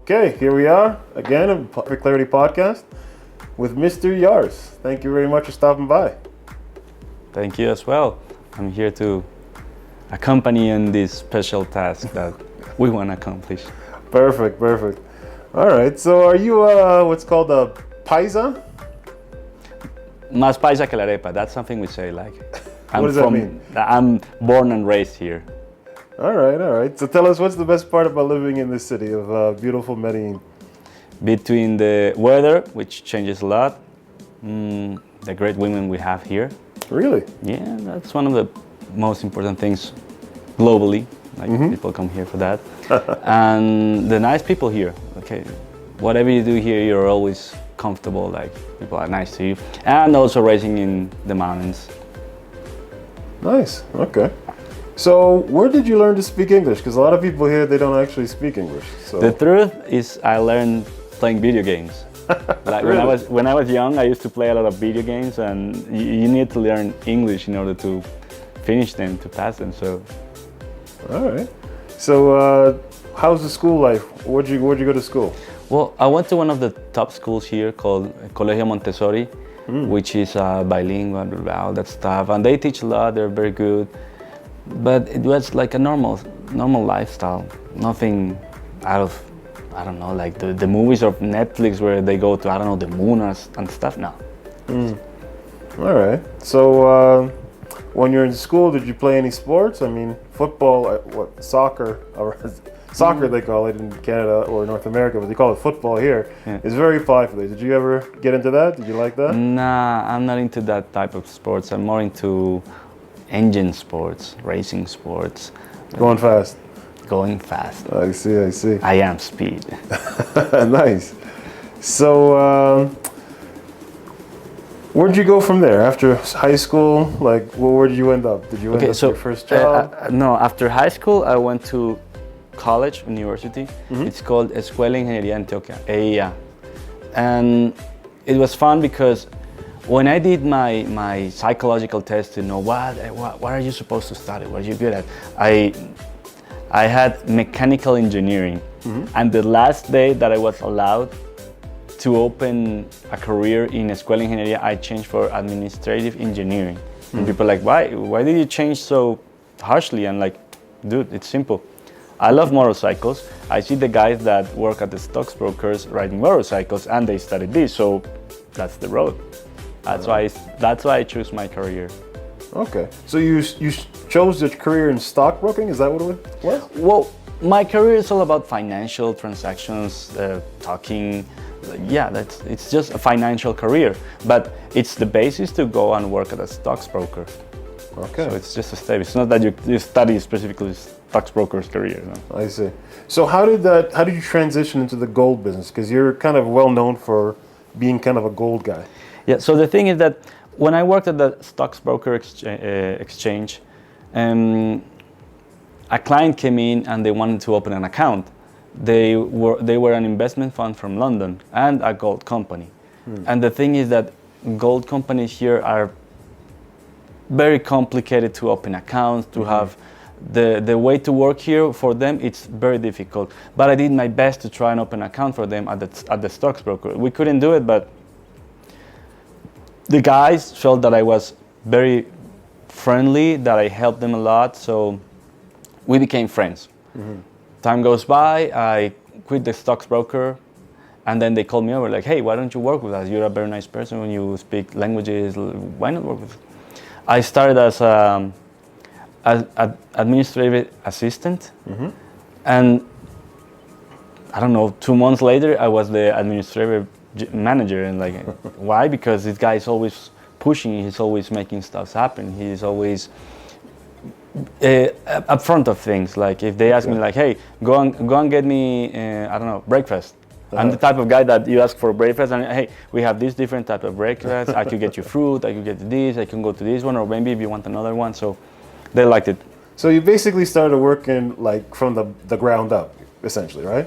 Okay, here we are again on Perfect Clarity Podcast with Mr. Yarce. Thank you very much for stopping by. Thank you as well. I'm here to accompany you in this special task that we want to accomplish. Perfect. All right, so are you what's called a paisa? Más paisa que la arepa. That's something we say like. What does that mean? I'm born and raised here. All right. So tell us, what's the best part about living in this city of beautiful Medellin? Between the weather, which changes a lot, the great women we have here. Really? Yeah, that's one of the most important things globally. Like people come here for that. And the nice people here. Okay, whatever you do here, you're always comfortable. Like people are nice to you. And also raising in the mountains. Nice. Okay. So where did you learn to speak English? Because a lot of people here, they don't actually speak English. So. The truth is, I learned playing video games. Like Really? when I was young, I used to play a lot of video games, and you need to learn English in order to finish them, to pass them. So, All right. So how's the school life? Where'd you go to school? well, I went to one of the top schools here called Colegio Montessori, which is bilingual, all that stuff, and they teach a lot. They're very good, but it was like a normal lifestyle. Nothing out of, I don't know, like the movies of Netflix where they go to, I don't know, the moon and stuff. No. All right. So when you're in school, did you play any sports? I mean, football, soccer, or soccer they call it in Canada or North America, but they call it football here. Yeah. It's very popular. Did you ever get into that? Did you like that? Nah, I'm not into that type of sports. I'm more into engine sports, racing sports, Going fast. going fast. I see. I am speed. Nice. So where'd you go from there? After high school, like, where did you end up? Did you end up your first job? No, after high school, I went to college, university. It's called Escuela de Ingeniería Antioquia, EIA. And it was fun because when I did my psychological test to know what are you supposed to study, what are you good at, I had mechanical engineering. And the last day that I was allowed to open a career in Escuela de Ingeniería, I changed for administrative engineering. And people are like, why did you change so harshly? And like, dude, it's simple. I love motorcycles. I see the guys that work at the stockbrokers riding motorcycles, and they studied this, so that's the road. That's why I choose my career. Okay. So you chose your career in stockbroking? Is that what it was? Well, my career is all about financial transactions, talking. Yeah, it's just a financial career, but it's the basis to go and work at a stockbroker. Okay. So it's just a step. It's not that you study specifically stockbroker's career. No? I see. So how did you transition into the gold business? Because you're kind of well known for being kind of a gold guy. Yeah, so the thing is that when I worked at the stockbroker exchange, a client came in and they wanted to open an account. They were an investment fund from London and a gold company. And the thing is that gold companies here are very complicated to open accounts, to have the way to work here for them, it's very difficult. But I did my best to try and open an account for them at the stockbroker. We couldn't do it, but the guys felt that I was very friendly, that I helped them a lot, so we became friends. Time goes by, I quit the stockbroker, and then they called me over like, hey, why don't you work with us? You're a very nice person, when you speak languages, why not work with us? I started as an administrative assistant, and I don't know, 2 months later, I was the administrative manager. And like, why? Because this guy is always pushing, he's always making stuff happen, he's always up front of things. Like if they ask me like, hey, go and get me, I don't know, breakfast. I'm the type of guy that you ask for breakfast and hey, we have this different type of breakfast. I could get you fruit, I could get this, I can go to this one, or maybe if you want another one. So they liked it. So you basically started working like from the ground up, essentially, right?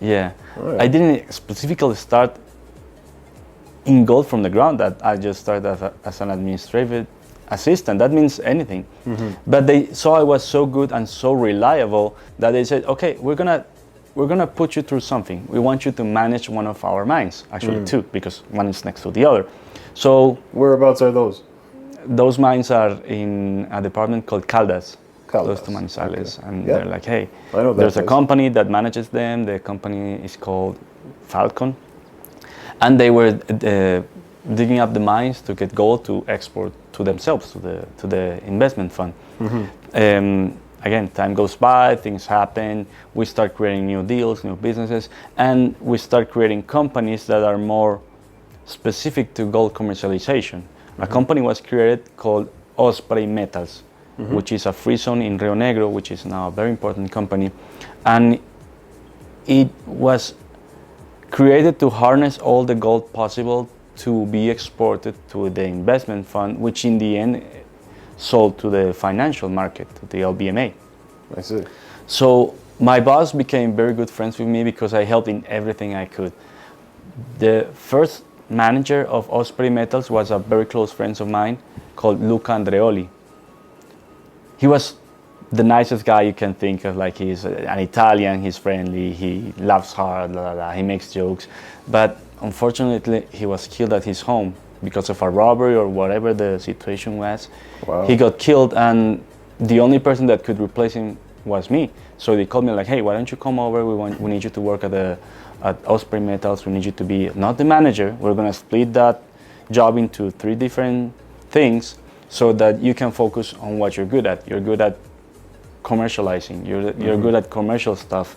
Yeah. Right. I didn't specifically start in gold from the ground. That I just started as an administrative assistant. That means anything. But they saw I was so good and so reliable that they said, okay, we're gonna we're gonna put you through something. We want you to manage one of our mines, actually two, because one is next to the other. So Whereabouts are those? those mines are in a department called Caldas, close to Manizales, Okay. and Yeah. they're like, hey, I know that there's a place. company that manages them. The company is called Falcon, and they were digging up the mines to get gold to export to themselves, to the investment fund. Again, time goes by, things happen. We start creating new deals, new businesses, and we start creating companies that are more specific to gold commercialization. A company was created called Osprey Metals, which is a free zone in Rio Negro, which is now a very important company, and it was created to harness all the gold possible to be exported to the investment fund, which in the end sold to the financial market, to the LBMA. I see. So my boss became very good friends with me because I helped in everything I could. The first manager of Osprey Metals was a very close friend of mine called Luca Andreoli. He was the nicest guy you can think of. Like, he's an Italian, he's friendly, he laughs hard, blah, blah, blah, he makes jokes. But unfortunately, he was killed at his home because of a robbery or whatever the situation was. Wow. He got killed, and the only person that could replace him was me. So they called me like, hey, why don't you come over? We need you to work at Osprey Metals. We need you to be not the manager. We're gonna split that job into 3 different things so that you can focus on what you're good at. You're good at commercializing. You're good at commercial stuff.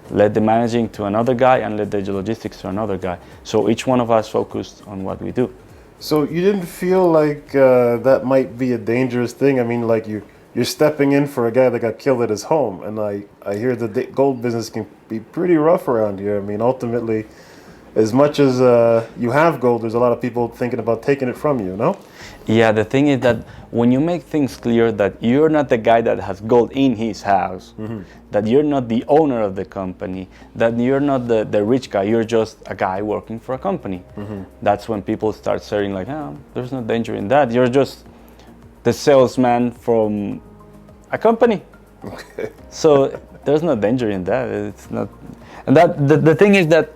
Let the managing to another guy and let the logistics to another guy. So each one of us focused on what we do. So you didn't feel like that might be a dangerous thing? I mean, like you're stepping in for a guy that got killed at his home, and I hear the gold business can be pretty rough around here. I mean, ultimately, as much as you have gold, there's a lot of people thinking about taking it from you, no? Yeah, the thing is that when you make things clear that you're not the guy that has gold in his house, that you're not the owner of the company, that you're not the rich guy, you're just a guy working for a company. That's when people start saying like, oh, there's no danger in that. You're just the salesman from a company. Okay. So there's no danger in that. It's not, and that the thing is that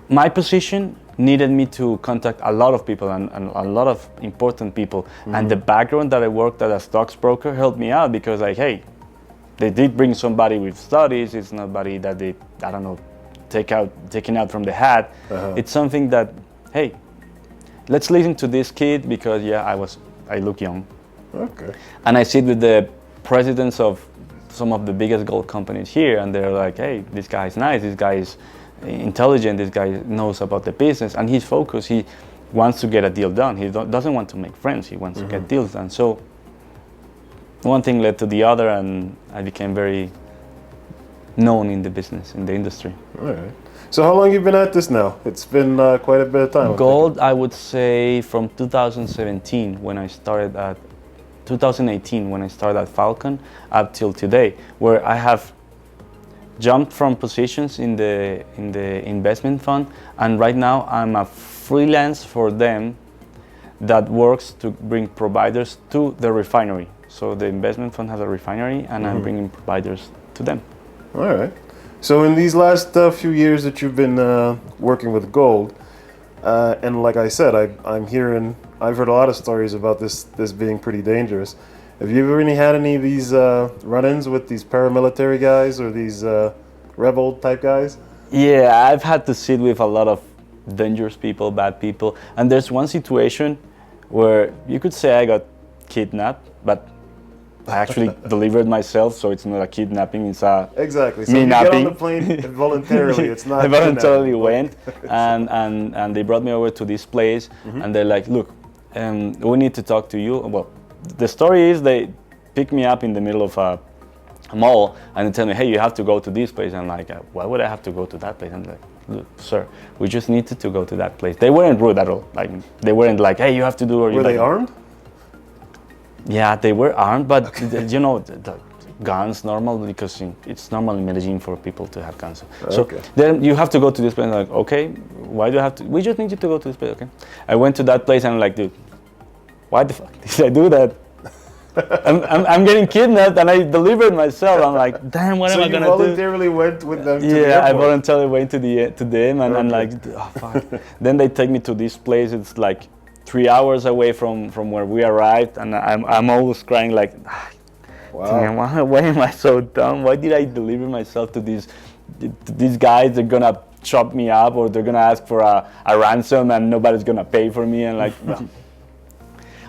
my position needed me to contact a lot of people and a lot of important people. And the background that I worked at a stockbroker helped me out because, like, hey, they did bring somebody with studies. It's nobody that they, I don't know, taken out from the hat. It's something that, hey, let's listen to this kid because, yeah, I look young. Okay. And I sit with the presidents of some of the biggest gold companies here, and they're like, hey, this guy is nice, this guy is intelligent, this guy knows about the business, and he's focused. He wants to get a deal done. He doesn't want to make friends. He wants to get deals done. So one thing led to the other, and I became very known in the business, in the industry. All right. So how long you been at this now? It's been quite a bit of time. Gold, I would say from 2017 when I started at 2018 when I started at Falcon up till today, where I have jumped from positions in the investment fund, and right now I'm a freelance for them that works to bring providers to the refinery. So the investment fund has a refinery, and I'm bringing providers to them. All right. So in these last few years that you've been working with gold, and like I said, I've heard a lot of stories about this being pretty dangerous. Have you ever had any of these run-ins with these paramilitary guys or these rebel type guys? Yeah, I've had to sit with a lot of dangerous people, bad people, and there's one situation where you could say I got kidnapped, but I actually delivered myself, so it's not a kidnapping, it's a exactly. So me you napping. get on the plane voluntarily, it's not I voluntarily kidnapping. went, and they brought me over to this place, and they're like, look, we need to talk to you. Well, the story is they picked me up in the middle of a mall, and they tell me, hey, you have to go to this place. I'm like, why would I have to go to that place? I'm like, look, sir, we just needed to go to that place. They weren't rude at all. Like, they weren't like, hey, you have to do. Or Were they armed? Yeah, they were armed, but you know, the guns normal, because it's normal in Medellin for people to have guns. So then you have to go to this place. I'm like, okay, why do you have to? We just need you to go to this place. Okay, I went to that place and I'm like, dude, why the fuck did I do that? I'm getting kidnapped and I delivered myself. I'm like, damn, what am I gonna do? So you voluntarily went with them to the Yeah, I airport? voluntarily went to them, and I'm like, Okay. oh fuck. Then they take me to this place. It's like 3 hours away from where we arrived, and I'm always crying like, damn, Wow. why am I so dumb? Why did I deliver myself to these guys? They're gonna chop me up, or they're gonna ask for a ransom, and nobody's gonna pay for me. And like, well,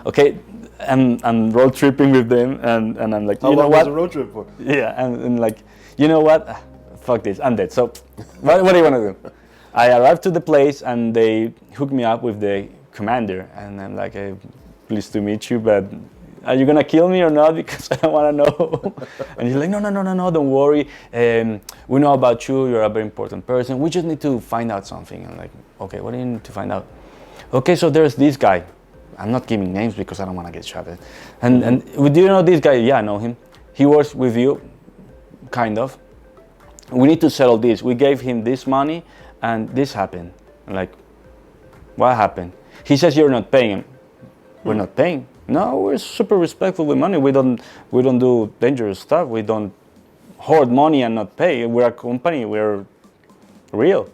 okay, I'm road tripping with them, and I'm like, How you know long was what? the road trip for? Yeah, and like, you know what? Fuck this, I'm dead. So, what do you want to do? I arrived to the place and they hooked me up with the commander, and I'm like, hey, pleased to meet you, but are you gonna kill me or not? Because I don't want to know. And he's like, no, don't worry. We know about you. You're a very important person. We just need to find out something. I'm like, okay, what do you need to find out? Okay, so there's this guy. I'm not giving names because I don't want to get shot at. And do you know this guy? Yeah, I know him. He works with you, kind of. We need to settle this. We gave him this money, and this happened. I'm like, what happened? He says you're not paying him. We're not paying. No, we're super respectful with money. We don't do dangerous stuff. We don't hoard money and not pay. We're a company. We're real.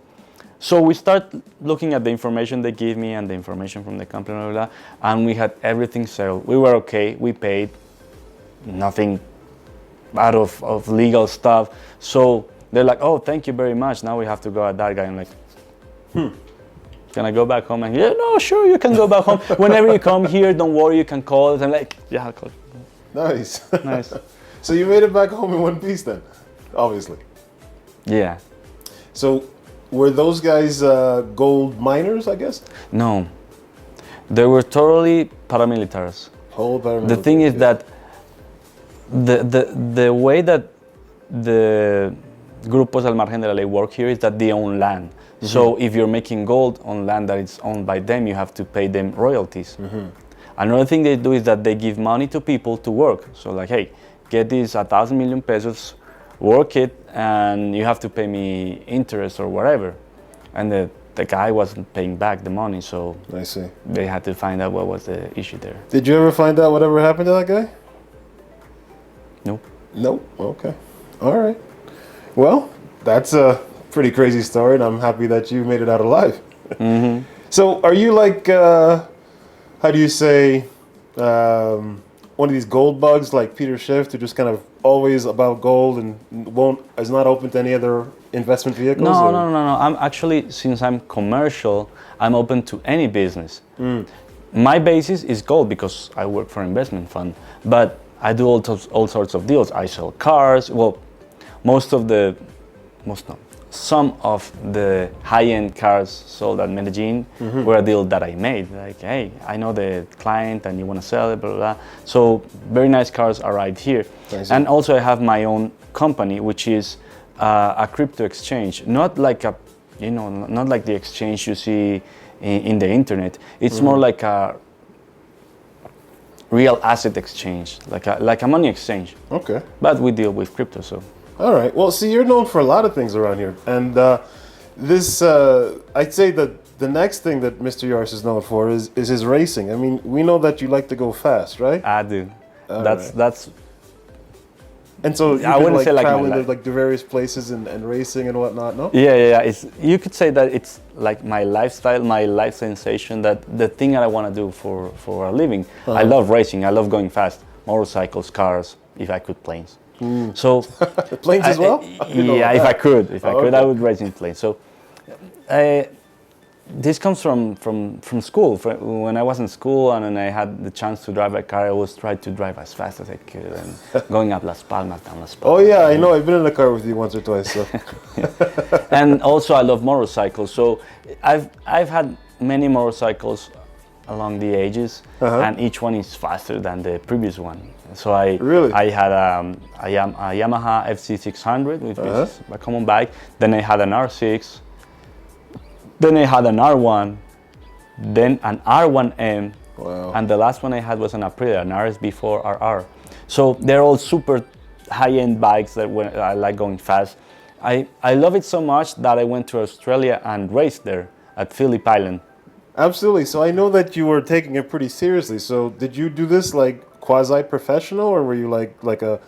So we start looking at the information they give me and the information from the company, blah, blah, blah, and we had everything settled. We were okay. We paid. Nothing out of legal stuff. So they're like, oh, thank you very much. Now we have to go at that guy. I'm like, can I go back home? And yeah, no, sure, you can go back home. Whenever you come here, don't worry, you can call us. I'm like, yeah, I'll call. Nice. Nice. So you made it back home in one piece then, obviously. Yeah. So were those guys gold miners, I guess? No. They were totally paramilitaries. Whole paramilitary. The thing is yeah. that the way that the grupos al margen de la ley work here is that they own land. So if you're making gold on land that is owned by them, you have to pay them royalties. Another thing they do is that they give money to people to work. So like, hey, get this 1,000 million pesos, work it, and you have to pay me interest or whatever. And the guy wasn't paying back the money, so I see. they had to find out what was the issue there. Did you ever find out whatever happened to that guy? Nope. Nope. Okay. All right. Well, that's a pretty crazy story, and I'm happy that you made it out alive. So, are you like, how do you say, one of these gold bugs like Peter Schiff, who just kind of always about gold and is not open to any other investment vehicles? No, or? no. I'm actually, since I'm commercial, I'm open to any business. My basis is gold because I work for an investment fund, but I do all sorts of deals. I sell cars. Well, some of the high-end cars sold at Medellin were a deal that I made. Like, hey, I know the client and you want to sell it, blah, blah, blah. So very nice cars arrived here. And also I have my own company, which is a crypto exchange. Not like not like the exchange you see in the internet. It's more like a real asset exchange, like a money exchange. Okay. But we deal with crypto, so. All right. Well, see, you're known for a lot of things around here, and this I'd say that the next thing that Mr. Yarce is known for is his racing. I mean, we know that you like to go fast, right? I do. All That's. And so you I wouldn't say like my traveling to life. like the various places and racing and whatnot. No. Yeah. You could say that it's like my lifestyle, my life sensation. That the thing that I want to do for a living. I love racing. I love going fast. Motorcycles, cars. If I could, planes. So Planes as well? Yeah, if I could, okay. I would race in planes. So this comes from school. When I was in school and I had the chance to drive a car, I always tried to drive as fast as I could, and going up Las Palmas, down Las Palmas. Oh yeah, I know. I've been in a car with you once or twice. So. And also I love motorcycles. So I've had many motorcycles along the ages, and each one is faster than the previous one. So I had a Yamaha FC600, which is a common bike. Then I had an R6. Then I had an R1. Then an R1M. Wow. And the last one I had was an Aprilia, an RS4RR. So they're all super high-end bikes that I like going fast. I love it so much that I went to Australia and raced there at Phillip Island. Absolutely. So I know that you were taking it pretty seriously. So did you do this like quasi-professional, or were you like a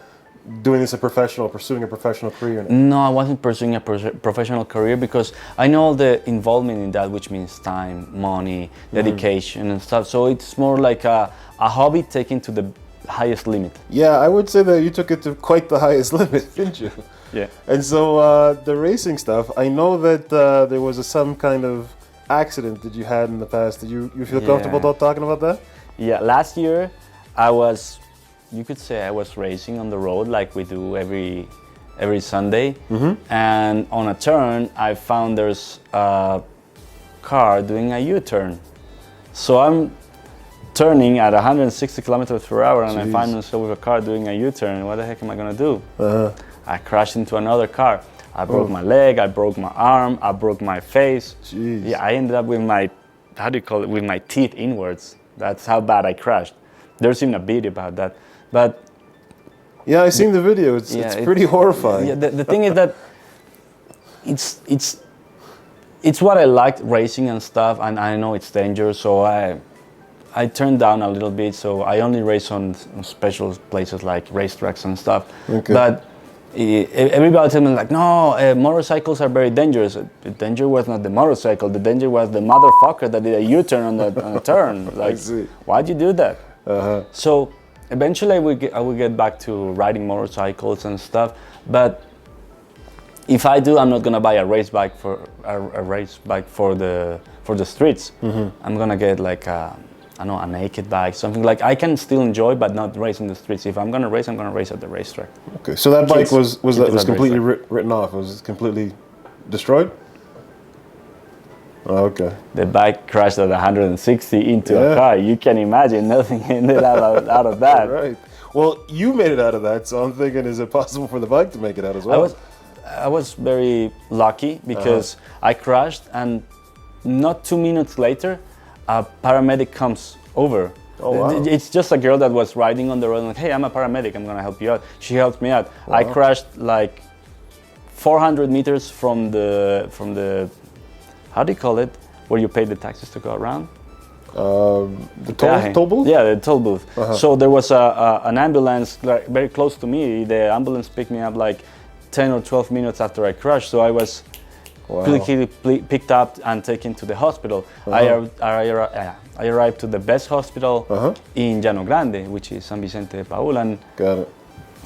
doing this pursuing a professional career in it? No, I wasn't pursuing a professional career because I know all the involvement in that, which means time, money, dedication, and stuff. So it's more like a hobby taken to the highest limit. Yeah, I would say that you took it to quite the highest limit, didn't you? Yeah. And so the racing stuff, I know that there was some kind of accident that you had in the past. Did you feel comfortable talking about that? Yeah, last year you could say I was racing on the road like we do every Sunday. And on a turn, I found there's a car doing a U-turn. So I'm turning at 160 kilometers per hour and I find myself with a car doing a U-turn. What the heck am I gonna do? I crashed into another car. I broke my leg, I broke my arm, I broke my face. Jeez. Yeah, I ended up with my, with my teeth inwards. That's how bad I crashed. There's even a video about that. But yeah, I seen the video. It's pretty horrifying. Yeah, the thing is that it's what I liked, racing and stuff, and I know it's dangerous, so I turned down a little bit. So I only race on special places like racetracks and stuff. Okay. But everybody tells me like, no, motorcycles are very dangerous. The danger was not the motorcycle. The danger was the motherfucker that did a U-turn on the turn. Like, why'd you do that? So eventually I will get back to riding motorcycles and stuff. But if I do, I'm not gonna buy a race bike for the streets. I'm gonna get like a naked bike, something like I can still enjoy, but not race in the streets. If I'm gonna race, I'm gonna race at the racetrack. Okay, so that bike was completely written off. It was completely destroyed. Oh, okay. The bike crashed at 160 into a car. You can imagine nothing ended out of that. Right. Well, you made it out of that, so I'm thinking, is it possible for the bike to make it out as well? I was very lucky because I crashed, and not 2 minutes later, a paramedic comes over. Oh, wow. It's just a girl that was riding on the road and like, hey, I'm a paramedic, I'm gonna help you out. She helped me out. Wow. I crashed like 400 meters from the, how do you call it, where you pay the taxis to go around? The toll booth? Yeah, the toll booth. So there was an ambulance very close to me. The ambulance picked me up like 10 or 12 minutes after I crashed. So I was quickly picked up and taken to the hospital. I arrived to the best hospital in Llano Grande, which is San Vicente de Paul. And got it.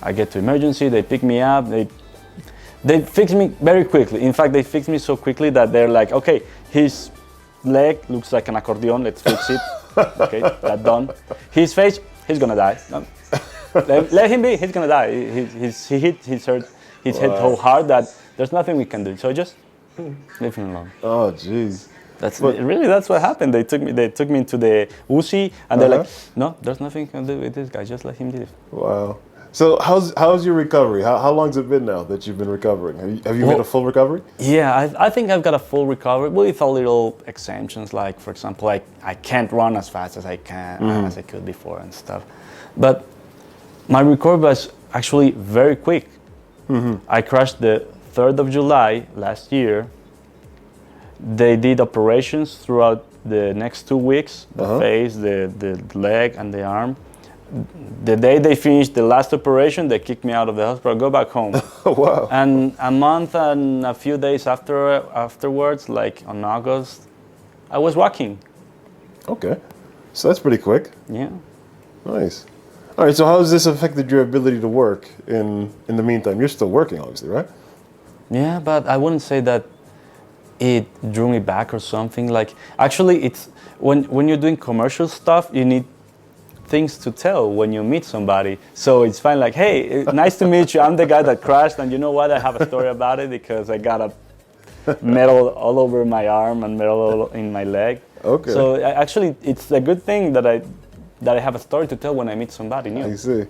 I get to emergency, they pick me up, they fix me very quickly. In fact, they fixed me so quickly that they're like, okay, his leg looks like an accordion, let's fix it. Okay, that done. His face, he's gonna die. No. Let him be, he's gonna die. He hit his head so hard that there's nothing we can do. So just leave him alone. Oh, jeez. That's what happened. They took me into the UCI and they're like, no, there's nothing you can do with this guy. Just let him live. Wow. So how's your recovery? How long's it been now that you've been recovering? Have you made a full recovery? Yeah, I think I've got a full recovery with a little exemptions. Like for example, I can't run as fast as I could before and stuff. But my recovery was actually very quick. I crashed the 3rd of July last year. They did operations throughout the next 2 weeks, the face, the leg, and the arm. The day they finished the last operation, they kicked me out of the hospital, go back home. Wow. And a month and a few days afterwards, like on August, I was walking. Okay. So that's pretty quick. Yeah. Nice. All right, so how has this affected your ability to work in the meantime? You're still working, obviously, right? Yeah, but I wouldn't say that it drew me back or something. Like, actually, it's when you're doing commercial stuff, you need things to tell when you meet somebody. So it's fine, like, hey, nice to meet you. I'm the guy that crashed, and you know what? I have a story about it because I got a metal all over my arm and metal all in my leg. Okay. So actually, it's a good thing that I have a story to tell when I meet somebody new. I see.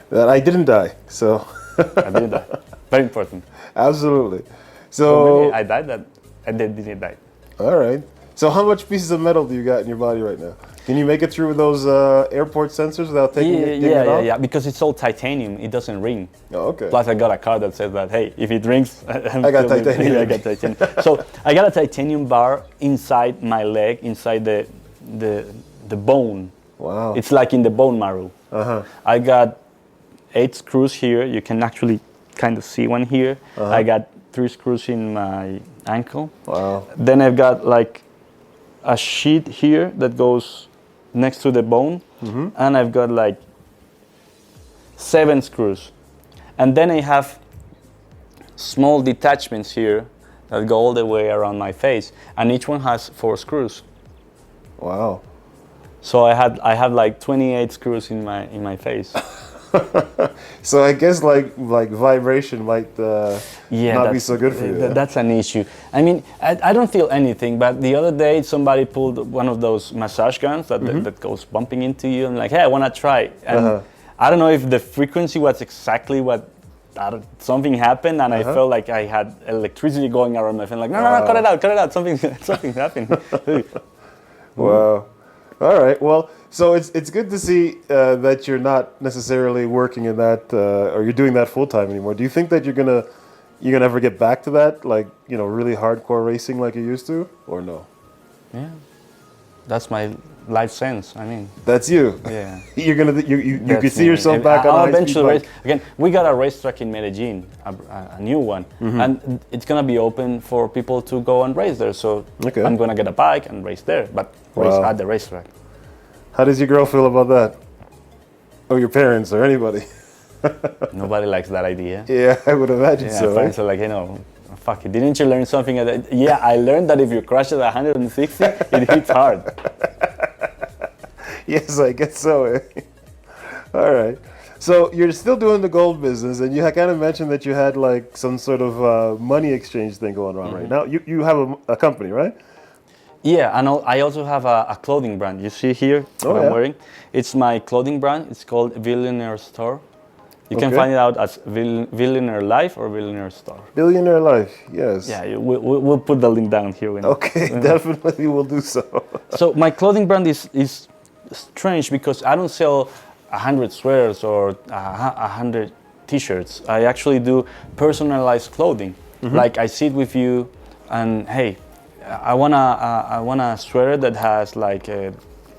That I didn't die, so. I didn't die. Very important. Absolutely. So. Well, maybe I died that, and then didn't die. All right. So how much pieces of metal do you got in your body right now? Can you make it through those airport sensors without taking it off? Yeah, because it's all titanium. It doesn't ring. Oh, okay. Plus, I got a card that says that, hey, if it rings, I got titanium. I got titanium. So I got a titanium bar inside my leg, inside the bone. Wow. It's like in the bone marrow. I got 8 screws here. You can actually kind of see one here. I got 3 screws in my ankle. Wow. Then I've got like a sheet here that goes next to the bone, and I've got like 7 screws. And then I have small detachments here that go all the way around my face, and each one has 4 screws. Wow. So I have like 28 screws in my face. So I guess like vibration might not be so good for you. That's an issue. I mean, I don't feel anything, but the other day somebody pulled one of those massage guns that goes bumping into you. I'm like, hey, I want to try. And I don't know if the frequency was exactly what. Something happened, and I felt like I had electricity going around my face. Like, no, cut it out. Something happened. Wow. All right. Well, so it's good to see that you're not necessarily working in that, or you're doing that full time anymore. Do you think that you're gonna ever get back to that, like really hardcore racing like you used to, or no? Yeah, that's my life sense. I mean, that's you. Yeah. You can see yourself back on a eventually race. Again, we got a racetrack in Medellin, a new one, and it's gonna be open for people to go and race there. So I'm gonna get a bike and race there, but race at the racetrack. How does your girl feel about that? Or your parents or anybody? Nobody likes that idea. Yeah, I would imagine so. My parents are like, fuck it. Didn't you learn something? Yeah, I learned that if you crash at 160, it hits hard. Yes, I guess so. All right. So you're still doing the gold business, and you kind of mentioned that you had like some sort of money exchange thing going on right now. You have a company, right? Yeah, and I also have a clothing brand. You see here what I'm wearing? It's my clothing brand. It's called Billionaire Store. You can find it out as Billionaire Life or Billionaire Store. Billionaire Life, yes. Yeah, we'll put the link down here. Okay, definitely we'll do so. So my clothing brand is strange because I don't sell 100 sweaters or 100 t-shirts. I actually do personalized clothing. Like I sit with you and hey, I want a sweater that has like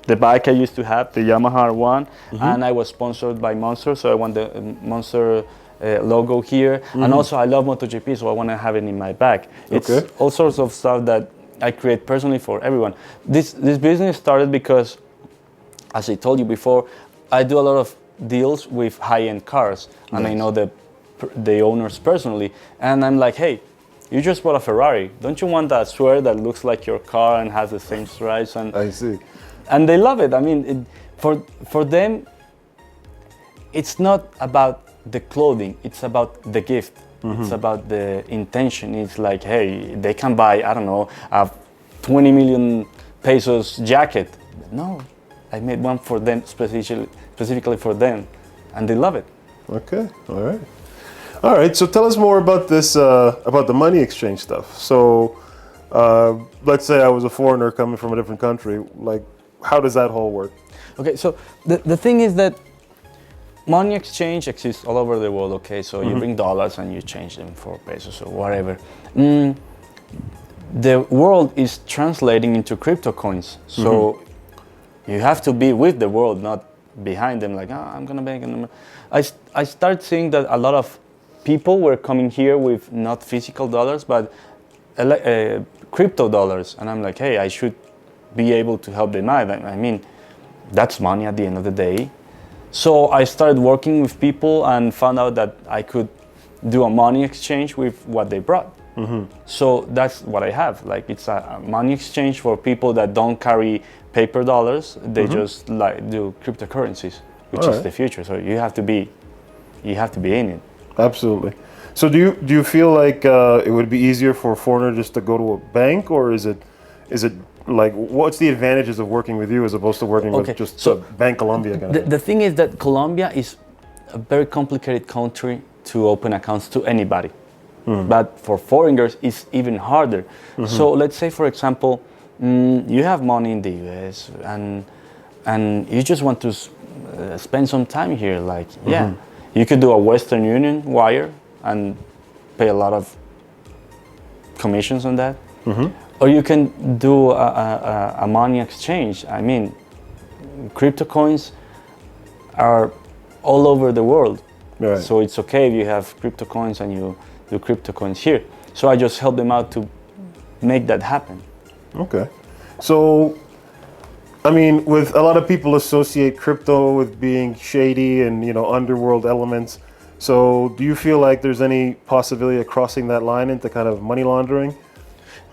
the bike I used to have, the Yamaha one, and I was sponsored by Monster, so I want the Monster logo here. And also I love MotoGP, so I want to have it in my bag. It's all sorts of stuff that I create personally for everyone. This business started because, as I told you before, I do a lot of deals with high-end cars, and I know the owners personally, and I'm like, hey, you just bought a Ferrari. Don't you want that sweater that looks like your car and has the same stripes? And I see. And they love it. I mean, for them, it's not about the clothing. It's about the gift. It's about the intention. It's like, hey, they can buy, I don't know, a 20 million pesos jacket. No, I made one for them, specifically for them, and they love it. Okay, all right. So tell us more about this, about the money exchange stuff. So, let's say I was a foreigner coming from a different country. Like, how does that whole work? Okay, so the thing is that money exchange exists all over the world. Okay, so you bring dollars and you change them for pesos or whatever. The world is translating into crypto coins, so you have to be with the world, not behind them. Like, I'm gonna make a number. I start seeing that a lot of people were coming here with not physical dollars, but crypto dollars, and I'm like, hey, I should be able to help them out. I mean, that's money at the end of the day. So I started working with people and found out that I could do a money exchange with what they brought. So that's what I have. Like, it's a money exchange for people that don't carry paper dollars. They just like do cryptocurrencies, which is the future. So you have to be in it. Absolutely. So do you feel like it would be easier for a foreigner just to go to a bank, or is it like, what's the advantages of working with you as opposed to working with just Bank Colombia? The thing is that Colombia is a very complicated country to open accounts to anybody. But for foreigners, it's even harder. So let's say, for example, you have money in the US and you just want to spend some time here. Like, you could do a Western Union wire and pay a lot of commissions on that. Or you can do a money exchange. I mean, crypto coins are all over the world. Right. So it's okay if you have crypto coins and you do crypto coins here. So I just help them out to make that happen. Okay. So, I mean, with a lot of people associate crypto with being shady and, you know, underworld elements. So do you feel like there's any possibility of crossing that line into kind of money laundering?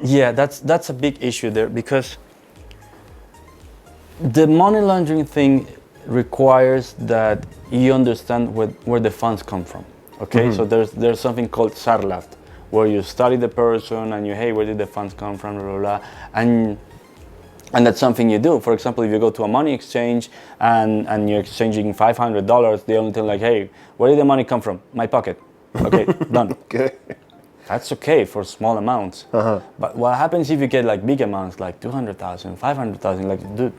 Yeah, that's a big issue there, because the money laundering thing requires that you understand where the funds come from. Okay, so there's something called sarlaft, where you study the person and you, hey, where did the funds come from, blah, blah, blah, and that's something you do. For example, if you go to a money exchange and you're exchanging $500, they only tell like, hey, where did the money come from? My pocket. Okay, done. Okay. That's okay for small amounts. But what happens if you get like big amounts, like 200,000, 500,000? Like, dude,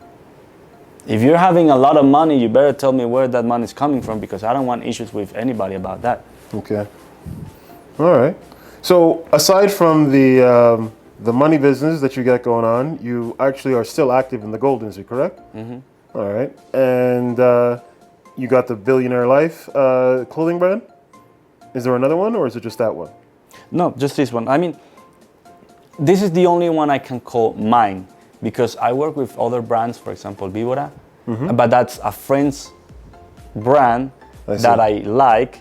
if you're having a lot of money, you better tell me where that money is coming from, because I don't want issues with anybody about that. Okay. All right. So aside from the money business that you got going on, you actually are still active in the gold industry, correct? All right. And you got the Billionaire Life clothing brand. Is there another one, or is it just that one? No, just this one. I mean, this is the only one I can call mine, because I work with other brands, for example, Vivora, but that's a friend's brand that I like.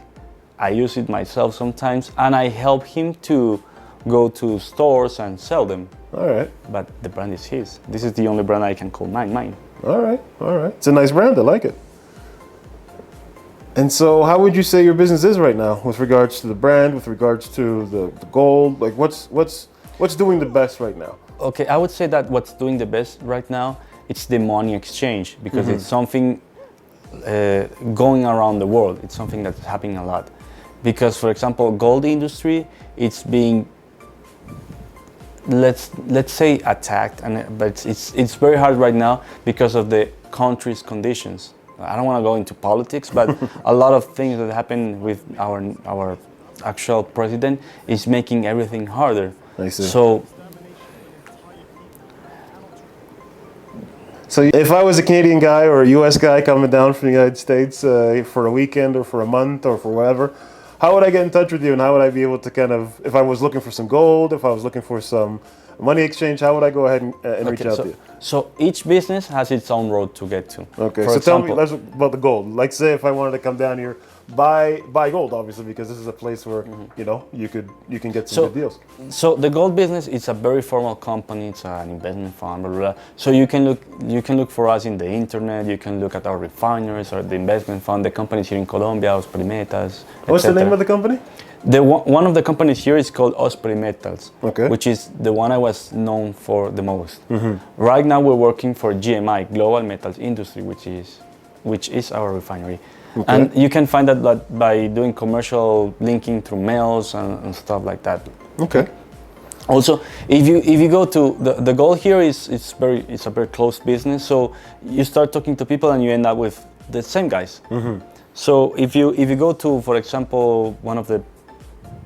I use it myself sometimes, and I help him to go to stores and sell them. All right. But the brand is his. This is the only brand I can call mine. All right. All right. It's a nice brand. I like it. And so how would you say your business is right now with regards to the brand, with regards to the gold? Like what's doing the best right now? Okay, I would say that what's doing the best right now, it's the money exchange, because it's something going around the world. It's something that's happening a lot. Because, for example, gold industry, it's being, let's say, attacked, but it's very hard right now because of the country's conditions. I don't want to go into politics, but a lot of things that happen with our actual president is making everything harder. I see. So if I was a Canadian guy or a US guy coming down from the United States for a weekend or for a month or for whatever, how would I get in touch with you, and how would I be able to kind of, if I was looking for some gold, if I was looking for some money exchange, how would I go ahead and reach out to you? So each business has its own road to get to. Okay, so tell me about the gold. Like say if I wanted to come down here, buy gold, obviously, because this is a place where you know you can get some good deals. So the gold business is a very formal company. It's an investment fund, blah, blah, blah. So you can look for us in the internet. You can look at our refineries or the investment fund. The companies here in Colombia, Osprey Metals. What's the name of the company? One of the companies here is called Osprey Metals, okay, which is the one I was known for the most. Right now we're working for GMI, Global Metals Industry, which is our refinery. Okay. And you can find that by doing commercial linking through mails and stuff like that. Okay. Also, if you go to the goal here it's a very close business. So you start talking to people and you end up with the same guys. So if you go to, for example, one of the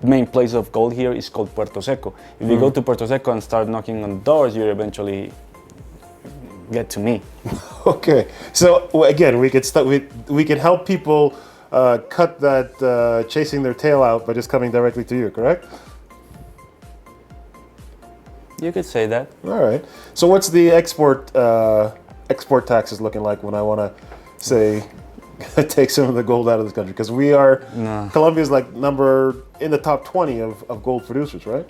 main places of gold here is called Puerto Seco. If you go to Puerto Seco and start knocking on doors, you eventually get to me. Okay, so again, we could help people cut that chasing their tail out by just coming directly to you, correct? You could say that. All right. So what's the export taxes looking like when I want to say take some of the gold out of this country? Because Colombia is like in the top 20 of gold producers, right?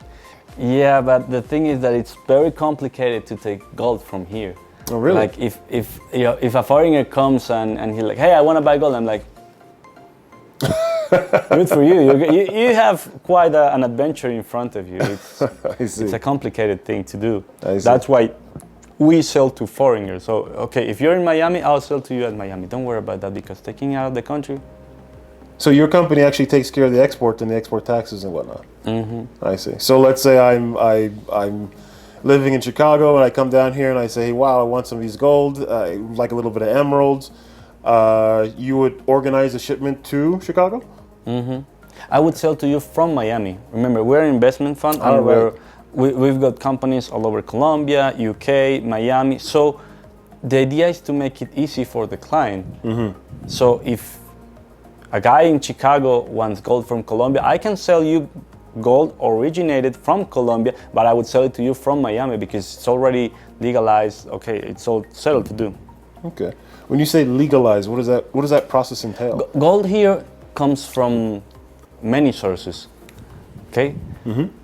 Yeah, but the thing is that it's very complicated to take gold from here. Oh, really? Like if a foreigner comes and he's like, hey, I want to buy gold, I'm like, good for you. You have quite an adventure in front of you. It's a complicated thing to do. That's why we sell to foreigners. So, okay, if you're in Miami, I'll sell to you at Miami. Don't worry about that, because taking it out of the country. So your company actually takes care of the export and the export taxes and whatnot. I see. So let's say I'm living in Chicago and I come down here and I say, hey, wow, I want some of these gold, like a little bit of emeralds. You would organize a shipment to Chicago? I would sell to you from Miami. Remember, we're an investment fund, and we've got companies all over Colombia, UK, Miami. So the idea is to make it easy for the client. So if a guy in Chicago wants gold from Colombia, I can sell you gold originated from Colombia, but I would sell it to you from Miami because it's already legalized. Okay, it's all settled to do. Okay. When you say legalized, what does that process entail? Gold here comes from many sources. Okay,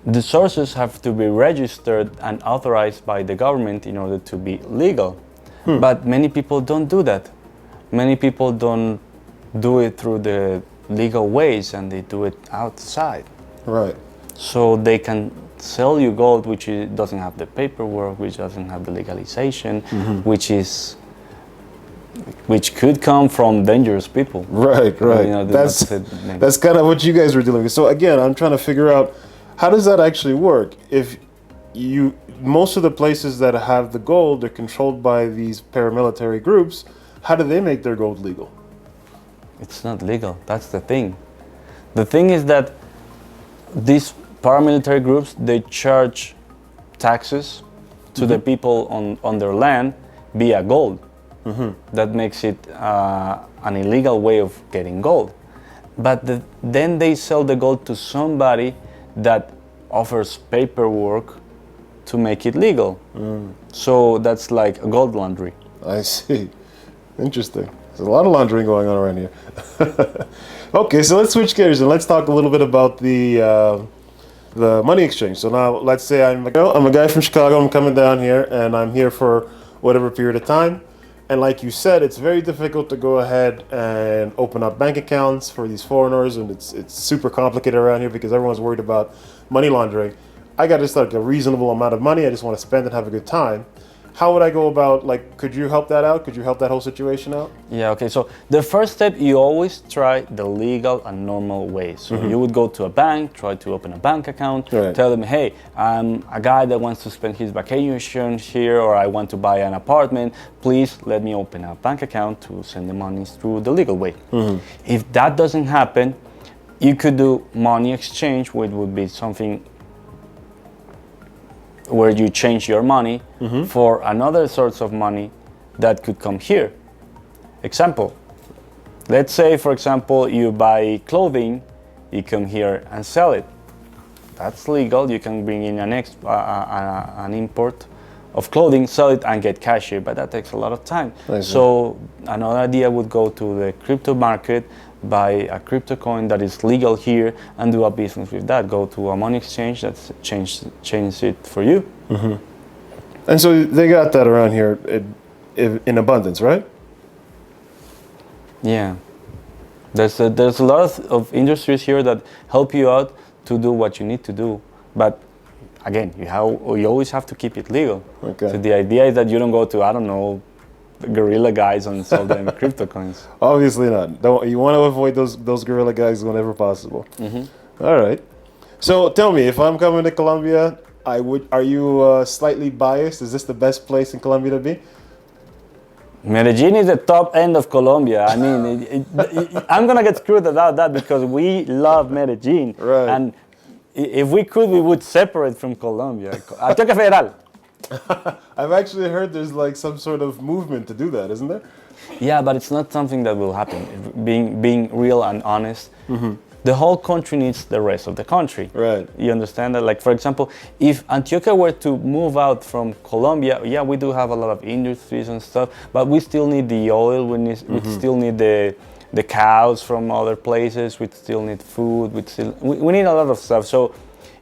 the sources have to be registered and authorized by the government in order to be legal. But many people don't do that. Many people don't do it through the legal ways, and they do it outside. Right. So they can sell you gold doesn't have the paperwork, which doesn't have the legalization, which could come from dangerous people. Right. That's kind of what you guys were dealing with. So again, I'm trying to figure out, how does that actually work? If most of the places that have the gold are controlled by these paramilitary groups, how do they make their gold legal? It's not legal. That's the thing. The thing is that these paramilitary groups, they charge taxes to the people on their land via gold. That makes it an illegal way of getting gold. But then they sell the gold to somebody that offers paperwork to make it legal. So that's like a gold laundry. I see. Interesting. There's a lot of laundering going on around here. Okay, so let's switch gears and let's talk a little bit about the money exchange. So now, let's say I'm a guy from Chicago. I'm coming down here, and I'm here for whatever period of time. And like you said, it's very difficult to go ahead and open up bank accounts for these foreigners, and it's super complicated around here because everyone's worried about money laundering. I got just like a reasonable amount of money. I just want to spend and have a good time. How would I go about, like, could you help that out? Could you help that whole situation out? Yeah, okay. So the first step, you always try the legal and normal way. So you would go to a bank, try to open a bank account, tell them, hey, I'm a guy that wants to spend his vacation here, or I want to buy an apartment. Please let me open a bank account to send the money through the legal way. If that doesn't happen, you could do money exchange, which would be something where you change your money for another source of money that could come here. Example, let's say, for example, you buy clothing, you come here and sell it. That's legal. You can bring in an import of clothing, sell it, and get cash here, but that takes a lot of time. So another idea would go to the crypto market, buy a crypto coin that is legal here, and do a business with that. Go to a money exchange that's change it for you. And so they got that around here in abundance, right? Yeah. There's a lot of industries here that help you out to do what you need to do, but again, you always have to keep it legal. Okay. So the idea is that you don't go to, I don't know, guerrilla guys and sell them crypto coins. Obviously not. You want to avoid those guerrilla guys whenever possible. All right. So tell me, if I'm coming to Colombia, are you slightly biased? Is this the best place in Colombia to be? Medellin is the top end of Colombia. I mean, I'm gonna get screwed about that because we love Medellin, right? And if we could, we would separate from Colombia. Antioquia Federal. I've actually heard there's like some sort of movement to do that, isn't there? Yeah, but it's not something that will happen. Being real and honest, the whole country needs the rest of the country. Right. You understand that? Like, for example, if Antioquia were to move out from Colombia, yeah, we do have a lot of industries and stuff, but we still need the oil. We still need the cows from other places. We still need food. We need a lot of stuff. So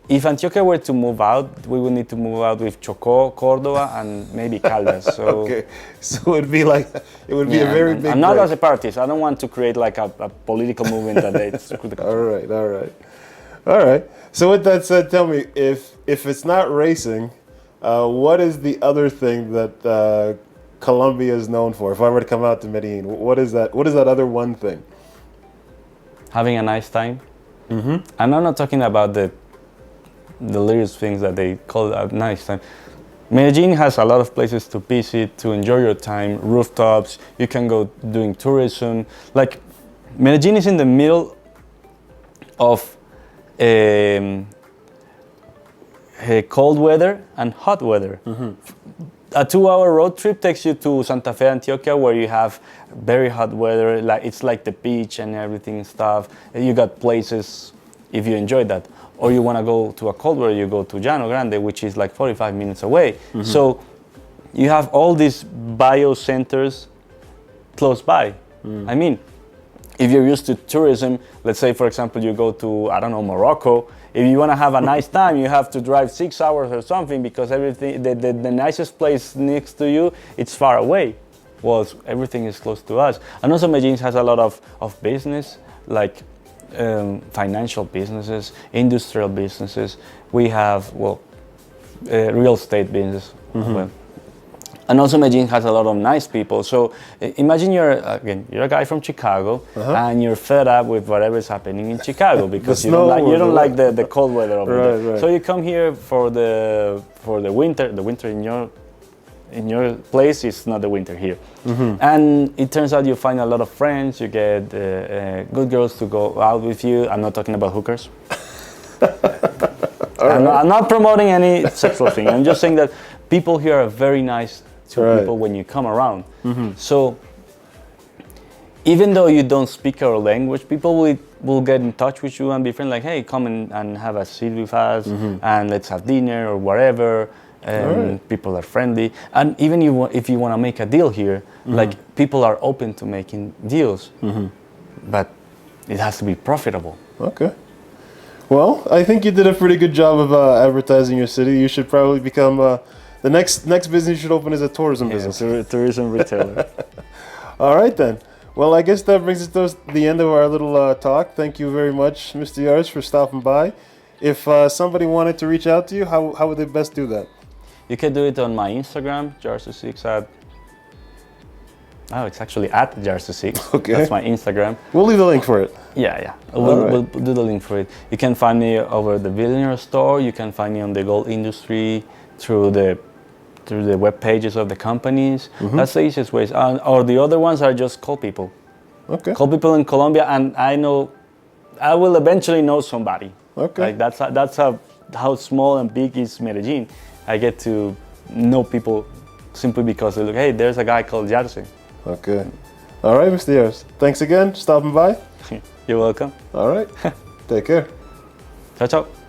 if Antioquia were to move out, we would need to move out with Chocó, Córdoba, and maybe Caldas. So okay, so it would be a very big. I'm not a separatist. I don't want to create like a political movement that it's. All right. So with that said, tell me, if it's not racing, what is the other thing that Colombia is known for? If I were to come out to Medellin, what is that? What is that other one thing? Having a nice time. And I'm not talking about the delirious things that they call a nice time. Medellin has a lot of places to visit, to enjoy your time, rooftops, you can go doing tourism. Like, Medellin is in the middle of cold weather and hot weather. a 2-hour road trip takes you to Santa Fe, Antioquia, where you have very hot weather. Like it's like the beach and everything and stuff. You got places if you enjoy that. Or you want to go to a cold weather, you go to Llano Grande, which is like 45 minutes away. So you have all these bio centers close by. I mean, if you're used to tourism, let's say, for example, you go to, I don't know, Morocco. If you want to have a nice time, you have to drive 6 hours or something because everything, the nicest place next to you, it's far away. Well, everything is close to us. And also Medellin has a lot of business, like financial businesses, industrial businesses. We have, real estate business. Well, and also Medellin has a lot of nice people. So imagine you're a guy from Chicago and you're fed up with whatever is happening in Chicago because you don't like the cold weather over there. Right. So you come here for the winter. The winter in your place is not the winter here. And it turns out you find a lot of friends. You get good girls to go out with you. I'm not talking about hookers. I'm not promoting any sexual thing. I'm just saying that people here are very nice to people when you come around. So even though you don't speak our language, people will get in touch with you and be friends, like, hey, come and have a seat with us and let's have dinner or whatever. And people are friendly. And even if you want to make a deal here, like people are open to making deals, but it has to be profitable. Okay. Well, I think you did a pretty good job of advertising your city. You should probably become the next business you should open is a tourism business. Tourism retailer. All right then. Well, I guess that brings us to the end of our little talk. Thank you very much, Mr. Yarce, for stopping by. If somebody wanted to reach out to you, how would they best do that? You can do it on my Instagram, Yarce6 it's actually at Yarce6. Okay. That's my Instagram. We'll leave the link for it. Yeah. We'll do the link for it. You can find me over the Billionaire store. You can find me on the gold industry through the web pages of the companies. That's the easiest ways. Or the other ones are just call people. Okay. Call people in Colombia, and I will eventually know somebody. Okay. Like that's how small and big is Medellin. I get to know people simply because they look, hey, there's a guy called Yarce. Okay. All right, Mr. Yarce. Thanks again for stopping by. You're welcome. All right. Take care. Ciao, ciao.